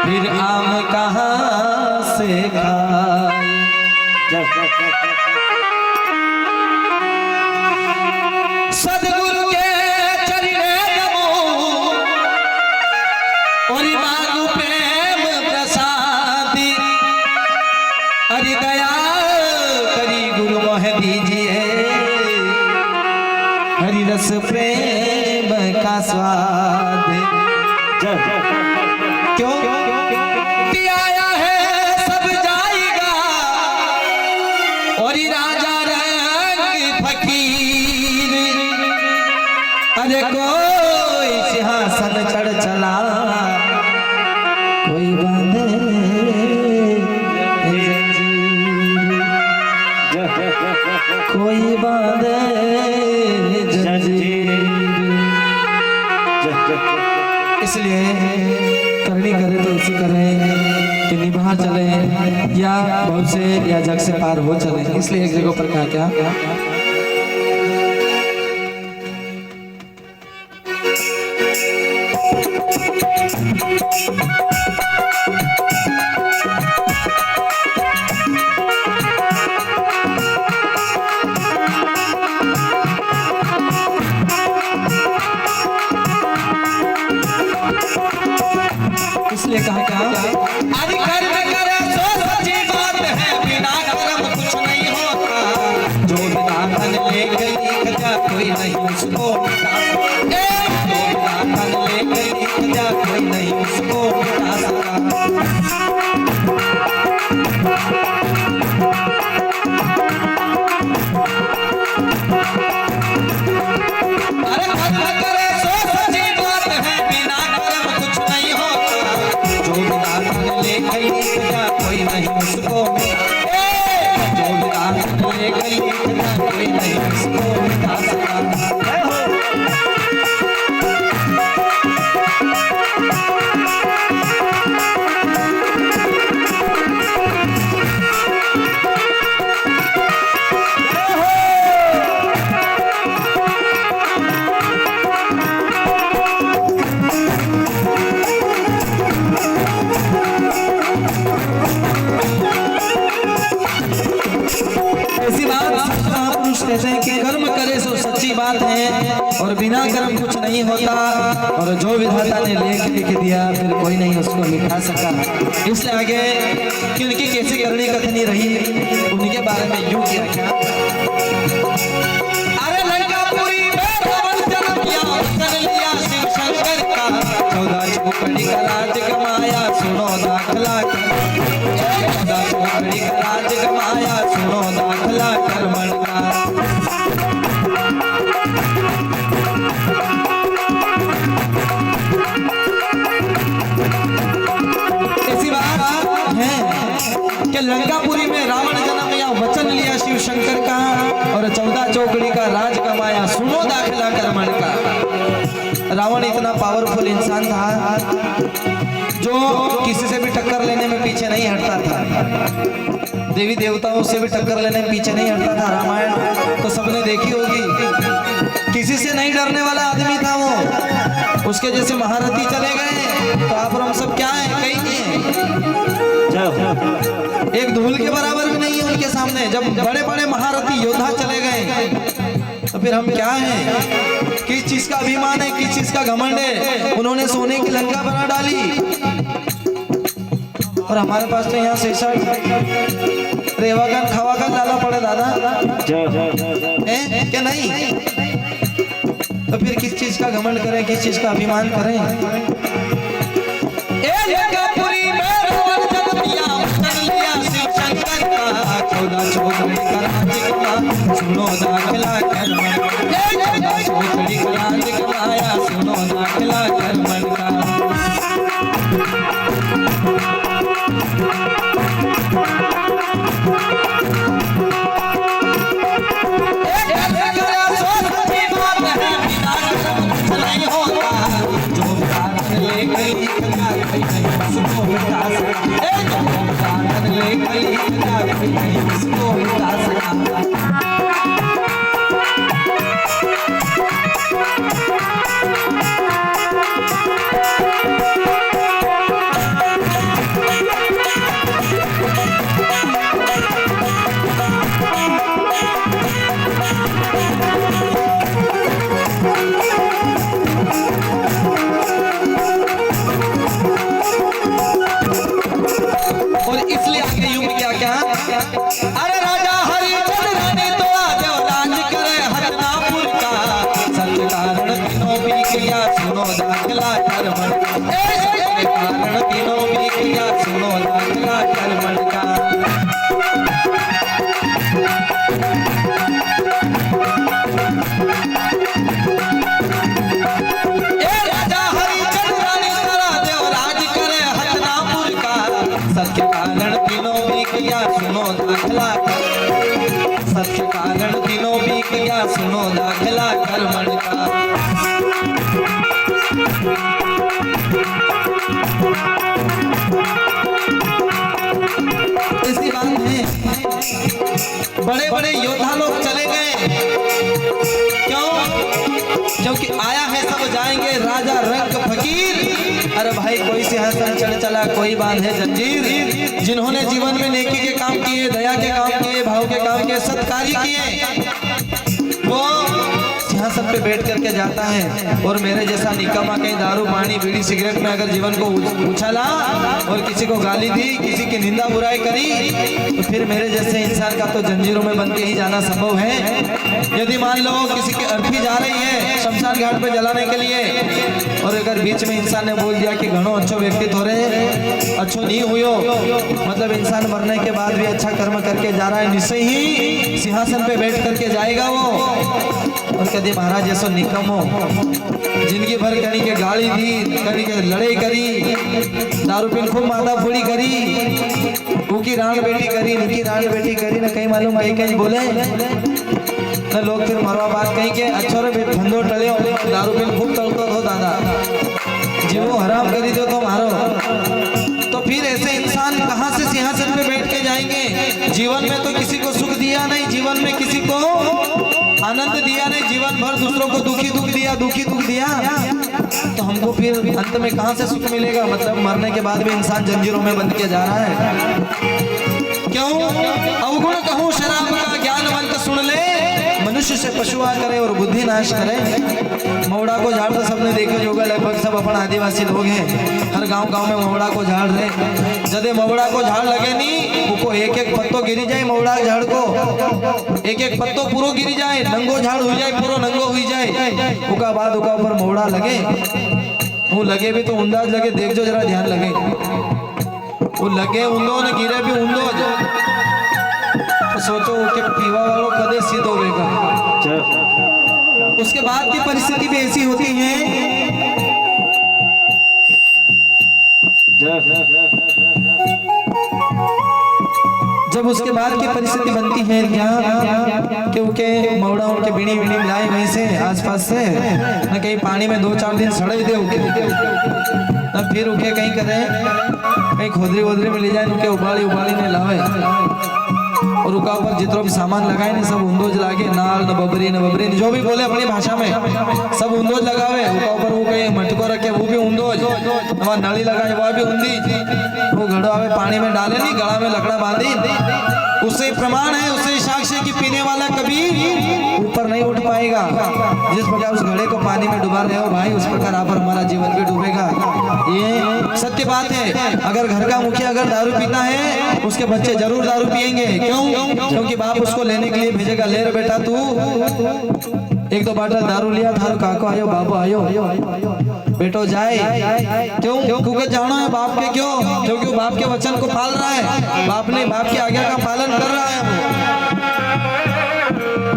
फिर आम कहाँ से खाए। सदगुरु के चरणे नमो और मांगू प्रेम प्रसादी। हरि दया करी गुरु मोह दीजिए, हरि रस प्रेम का स्वाद। क्यों आया है सब जाएगा और राजा रंग फकीर। अरे कोई सिंहासन चढ़ चला, कोई बांधे कोई बांधे जंजीर। इसलिए करनी करे तो ऐसी करें कि निभा चले या बहुत से या जग से पार हो चले। इसलिए एक जगह पर कहा क्या, इसलिए कहा क्या, आदि कर्म करे सो सच्ची बात है, बिना कर्म कुछ नहीं होता। जो बिना धन लेकर लिख जा कोई नहीं उसको मिटा सकता। जो बिना धन लेकर लिख जा कोई नहीं उसको मिटा सकता। अरे कर्म करे सो सच्ची बात है, बिना कर्म कुछ नहीं होता। जो बिना धन लेकर लिख जा कोई नहीं उसको मिटा। जो बिना धन लेकर लिख जा कोई नहीं उसको मिटा सकता। ऐसी बात पुरुष कहते हैं कि कर्म करे सो सच्ची बात है और बिना कर्म कुछ नहीं होता। और जो विधाता ने लिख दिया फिर कोई नहीं उसको मिटा सका। इसलिए आगे कि उनकी कैसी करनी कथनी रही उनके बारे में यूं किया क्या, अरे लंकापुरी में रावण जन्म लिया, कर लिया शिव शंकर का। 14 चौकड़ी का राज गमाया सुनो दाखला। 14 चौकड़ी का राज गमाया सुनो दाखला कर्मण का। ऐसी बात है कि लंकापुरी में रावण जन्म लिया, वचन लिया शिव शंकर का। और 14 चौकड़ी का राज कमाया सुनो दाखला कर्मण का। रावण इतना पावरफुल इंसान था जो किसी से भी टक्कर लेने में पीछे नहीं हटता था। देवी देवताओं से भी टक्कर लेने में पीछे नहीं हटता था। रामायण तो सबने देखी होगी। किसी से नहीं डरने वाला आदमी था वो। उसके जैसे महारथी चले गए तो आप और हम सब क्या है, कहीं नहीं है। एक धूल के बराबर भी नहीं है उनके सामने। जब बड़े बड़े महारथी योद्धा चले गए तो फिर हम क्या हैं, किस चीज का अभिमान है, किस चीज का घमंड है। उन्होंने सोने की लंका बना डाली और हमारे पास तो यहाँ से रेवागन खवागन डाला पड़े दादा है क्या नहीं। तो फिर किस चीज का घमंड करें, किस चीज का अभिमान करें। लंकापुरी में रावण जन्म लिया, कर लिया शिव शंकर का। 14 चौकड़ी का राज गमाया सुनो दाखला कर्मण। 14 चौकड़ी का राज गमाया सुनो दाखला कर्मण का। अरे राजा हरिचंद रानी तोड़ा देवराज करे हरनापुर का, सत्य कारण तीनों भी किया सुनो दाखला कर्मण, सत्य कारण तीनों भी किया सुनो दाखला कर्मण का। सत्य कारण तीनों भी किया सुनो दाखला, सत्य कारण तीनों भी किया सुनो दाखला कर्मण का। ऐसी बात है, बड़े बड़े योद्धा लोग चले गए, क्यों? क्योंकि आया है सब जाएंगे राजा रंग फकीर। अरे भाई कोई सिंहासन चढ़ चला, कोई बांधे जंजीर। जिन्होंने जीवन में नेकी के काम किए, दया के काम किए, भाव के काम किए, सत्कार्य किए, वो सिंहासन पे बैठ करके जाता है। और मेरे जैसा निकम्मा कहीं दारू पानी बीड़ी सिगरेट में अगर जीवन को उछाला और किसी को गाली दी, किसी की निंदा बुराई करी, तो फिर मेरे जैसे इंसान का तो जंजीरों में बन के ही जाना संभव है। यदि मान लो किसी की अर्थी जा रही है शमशान घाट पे जलाने के लिए, और अगर बीच में इंसान ने बोल दिया कि घणो अच्छो व्यक्ति थोड़े अच्छो नहीं हुयो, मतलब इंसान मरने के बाद भी अच्छा कर्म करके जा रहा है, निश्चय ही सिंहासन पे बैठ करके जाएगा वो। और कभी महाराज जैसो निकम्मो जिंदगी भर कहीं के गाली दी, कहीं के लड़ाई करी, दारू पीन खूब माता फूड़ी करी, ऊकी राण बेटी करी, निकी राण बेटी करी, न कहीं मालूम कहीं बोले न लोग फिर मरवा बात कहीं के अच्छो रे धंधो टले, दारू पीन खूब टलतो हो दादा, जीवो हराम करी दो तो मारो। तो फिर ऐसे इंसान कहाँ से सिंहासन पे बैठ के जाएंगे? जीवन में तो किसी को सुख दिया नहीं, जीवन में किसी को आनंद दिया नहीं, जीवन भर दूसरों को दुखी दुख दिया, दुखी दुख दिया, तो हमको फिर अंत में कहाँ से सुख मिलेगा? मतलब मरने के बाद भी इंसान जंजीरों में बंध के जा रहा है। क्यों? अवगुण कहूँ शराब का ज्ञानवंत सुन ले, मनुष्य से पशुआ करे और बुद्धि नाश करे। मौड़ा को झाड़ तो सबने देखा होगा, लगभग सब अपन आदिवासी लोग हैं, हर गांव-गांव में मौड़ा को झाड़ रहे। जदे मौड़ा को झाड़ लगे नहीं, उनको एक एक पत्तो गिरी जाए, मौड़ा झाड़ को एक एक पत्तो पूरो गिरी जाए, नंगो झाड़ हो जाए, पूरो नंगो हुई जाए, उका बाद उका ऊपर मौड़ा लगे, वो लगे भी तो अंदाज लगे, देख जो जरा ध्यान लगे, वो लगे ऊंधो न गिरे भी ऊंधो, तो सोचो कि पीवा वालों कदे सिद्ध होगा। उसके बाद की परिस्थिति भी ऐसी होती है, जब उसके बाद की परिस्थिति बनती है क्या, क्योंकि मौड़ा उनके बीड़ी बीड़ी मिलाए वहीं से आसपास से, न कहीं पानी में 2-4 दिन सड़े दे उके, तब फिर उके कहीं करे, कहीं खोदरी वोदरी में ले जाए, उनके उबाली उबाली ने लावे, और उनका ऊपर जितना भी सामान लगाए नहीं सब उंदोज लागे, नाल न बबरी जो भी बोले अपनी भाषा में सब उंदोज लगावे, उनका ऊपर वो कहीं मटको रखे वो भी उंदोज, वहाँ नली लगाए वह भी उंदी, वो घड़ो आवे पानी में डाले नहीं, गला में लकड़ा बांधी, उससे प्रमाण है, उससे साक्ष्य कि पीने वाला कभी ऊपर नहीं उठ पाएगा। जिस प्रकार उस घड़े को पानी में डुबा रहे हो भाई, उस प्रकार आप हमारा जीवन भी डूबेगा, ये सत्य बात है। अगर घर का मुखिया अगर दारू पीता है, उसके बच्चे जरूर दारू पिएंगे, क्यों? क्योंकि बाप उसको लेने के लिए भेजेगा, ले रे बेटा तू 1-2 बाटल दारू लिया था, काको आयो बाबू आयो बेटो जाए, क्यों? क्योंकि जानो है बाप के, क्यों? क्योंकि वो बाप के वचन को पाल रहा है, बाप ने बाप की आज्ञा का पालन कर रहा है।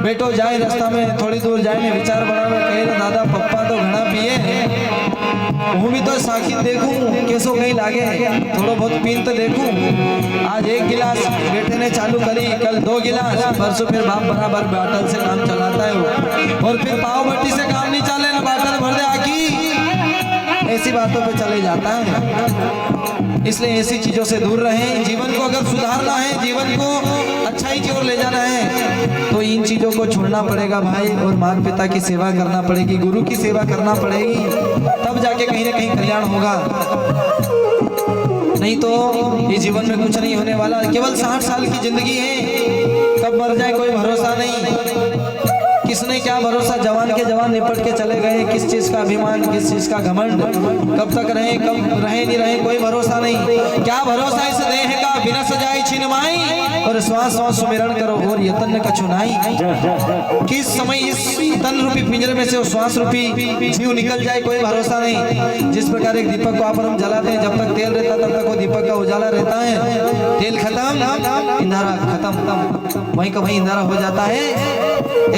बेटो जाए, रास्ता में थोड़ी दूर जाए ने विचार बनावे, कहे ना दादा पप्पा तो घना पिए, હું भी तो साखी देखूं कैसो कहीं लागे, थोड़ो बहुत पीन तो देखूं। आज 1 गिलास बेटे ने चालू करी, कल 2 गिलास, परसों फिर बाप बराबर बाटल से काम चलाता है वो, और फिर पाव भट्टी से काम नहीं चले ना, बाटल भर दे आकी, ऐसी बातों पे चले जाता है। इसलिए ऐसी चीजों से दूर रहें। जीवन को अगर सुधारना है, जीवन को अच्छाई की ओर ले जाना है, तो इन चीजों को छोड़ना पड़ेगा भाई, और माता पिता की सेवा करना पड़ेगी, गुरु की सेवा करना पड़ेगी, तब जाके कहीं ना कहीं कल्याण होगा। नहीं तो ये जीवन में कुछ नहीं होने वाला। केवल 60 साल की जिंदगी है, कब मर जाए कोई भरोसा नहीं। किसने क्या भरोसा, जवान के जवान निपट के चले गए, किस चीज का अभिमान, किस चीज का घमंड, कब तक रहे कब रहे नहीं रहे कोई भरोसा नहीं। क्या भरोसा इस देह का, बिना सजाई छिनमाई, और श्वास श्वास सुमिरन करो और यतन न कछु नाई। किस समय इस तन रूपी पिंजरे में से वो श्वास रूपी जीव निकल जाए कोई भरोसा नहीं। जिस प्रकार एक दीपक को आप हम जलाते हैं, जब तक तेल रहता तब तक वो दीपक का उजाला रहता है, तेल खत्म इंधारा खत्म, वहीं का वहीं इंधारा हो जाता है।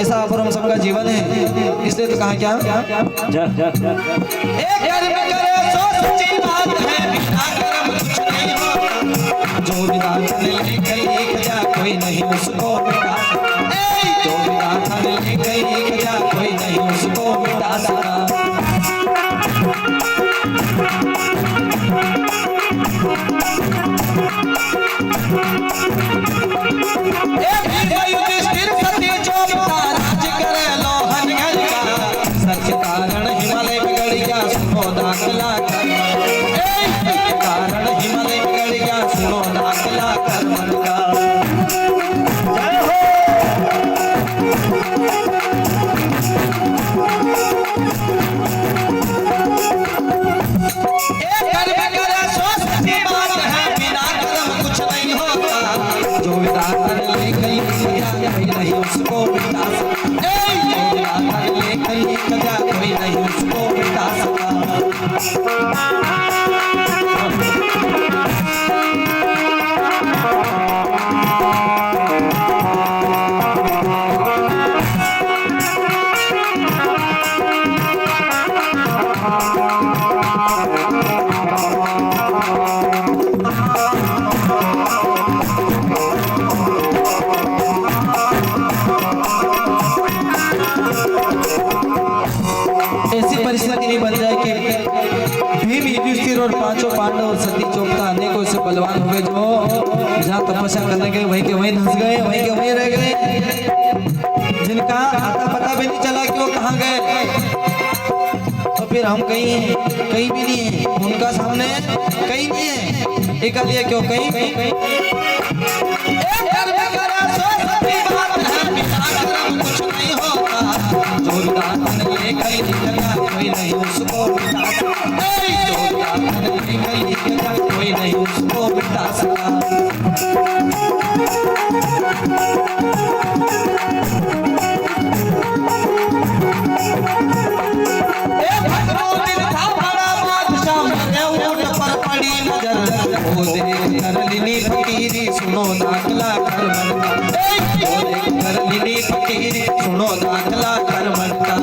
ऐसा आप हम सबका जीवन है। इसलिए तो कहा क्या एक कर्म करे सो सच्ची बात है, बिना कर्म कुछ नहीं होता। जो विधाता ने लिख जा कोई नहीं उसको मिटा सकता। जो विधाता ने लिख जा कोई नहीं उसको मिटा सकता। कारण हिमालय बिगड़ गया सुनो दाखला कारण हिमालय बिगड़ गया सुनो दाखला कर मन का। जो विधाता ने नहीं उसको मिटा सकता। कोई नहीं उसको मिटा सका। ऐसी परिस्थिति नहीं बन जाए कि भीम युधिष्ठिर और पांचों पांडव और सती चौपता अनेकों से बलवान हुए जो जहाँ तपस्या करने गए वहीं के वहीं धंस गए, वहीं के वहीं रह गए, जिनका आता पता भी नहीं चला कि वो कहाँ गए। तो फिर हम कहीं भी नहीं है, उनका सामने कहीं नहीं है। एक लिए क्यों कहीं जो विधाता ने लिखा कोई नहीं उसको मिटा सकता। जो विधाता ने लिखा कोई नहीं उसको मिटा सकता। फकीरी सुनो दाखला कर मन का। कर लिनी फकीरी सुनो दाखला कर मन का।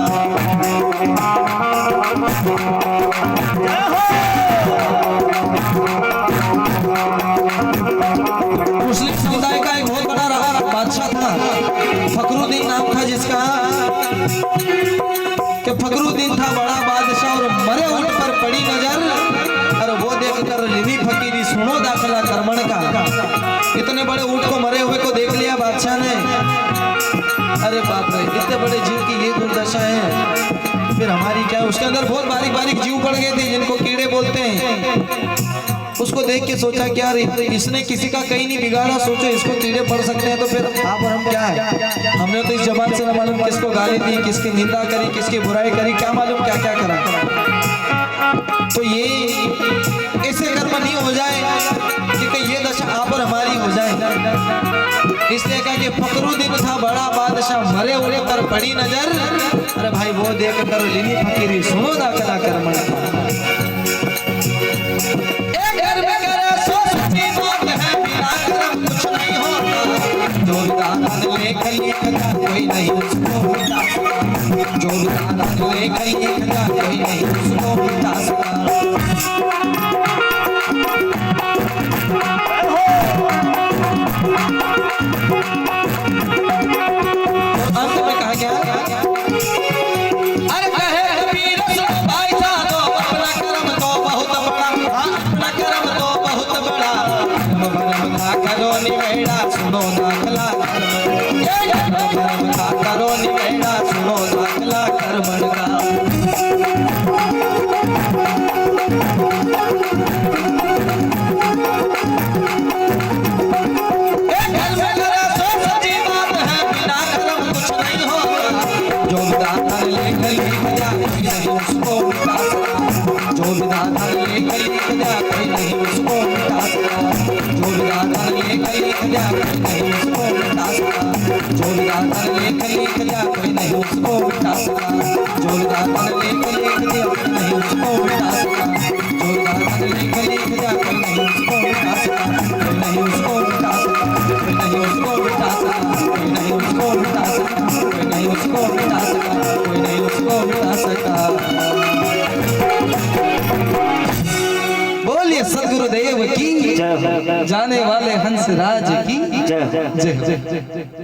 मुस्लिम समुदाय का एक बहुत बड़ा बादशाह था, फखरुद्दीन नाम था जिसका। कि फखरुद्दीन था बड़ा बादशाह और मरे ऊंट पर पड़ी नजर और वो देखकर लिनी फकीरी सुनो दाखला करमण का। इतने बड़े ऊंट को मरे हुए को देख लिया बादशाह ने। अरे बाप रे, इतने बड़े जीव की ये दुर्दशा है, फिर हमारी क्या। उसके अंदर बहुत बारीक बारीक जीव पड़ गए थे जिनको कीड़े बोलते हैं। उसको देख के सोचा कि यार इसने किसी का कहीं नहीं बिगाड़ा, सोचो इसको कीड़े पड़ सकते हैं तो फिर आप और हम क्या है। हमने तो इस जबान से न मालूम किसको गाली दी, किसकी निंदा करी, किसकी बुराई करी, क्या मालूम क्या क्या करा। तो ये ऐसे कर्म नहीं हो जाए कि ये दशा आप और हमारी हो जाए। इसलिए कहा कि फखरुद्दीन था बड़ा बादशाह मरे उड़े पर पड़ी नजर। अरे भाई वो देख कर लिनी फकीरी सुनो दाखला करमण। जो विधाता ने लिखा कोई नहीं उसको मिटा सकता। जो विधाता ने लिखा कोई नहीं उसको मिटा सकता। अंत में कहा क्या? अरे कहे कबीर सुनो भाई साधो, अपना कर्म तो बहुत बड़ा, अपना कर्म तो बहुत बड़ा। कर्म था करो निवेड़ा सुनो दाखला कर्म था करो निवेड़ा सुनो दाखला करमण का। जो विधाता ने लिखा कोई नहीं उसको मिटा सकता। जो विधाता ने लिखा कोई नहीं उसको मिटा सकता। जो जोरदार लेख लिख दिया कोई नहीं उसको मिटा सका जोरदार लेख लिख दिया कोई नहीं उसको मिटा सका जोरदार लेख लिख दिया कोई नहीं उसको मिटा सका जोरदार लेख लिख दिया कोई नहीं उसको मिटा सका कोई नहीं उसको मिटा सका कोई नहीं उसको मिटा सका कोई नहीं उसको मिटा सका कोई नहीं उसको मिटा सका कोई नहीं उसको मिटा सका बोलिए सदगुरुदेव की जाने वाले हंस राज की जय जय।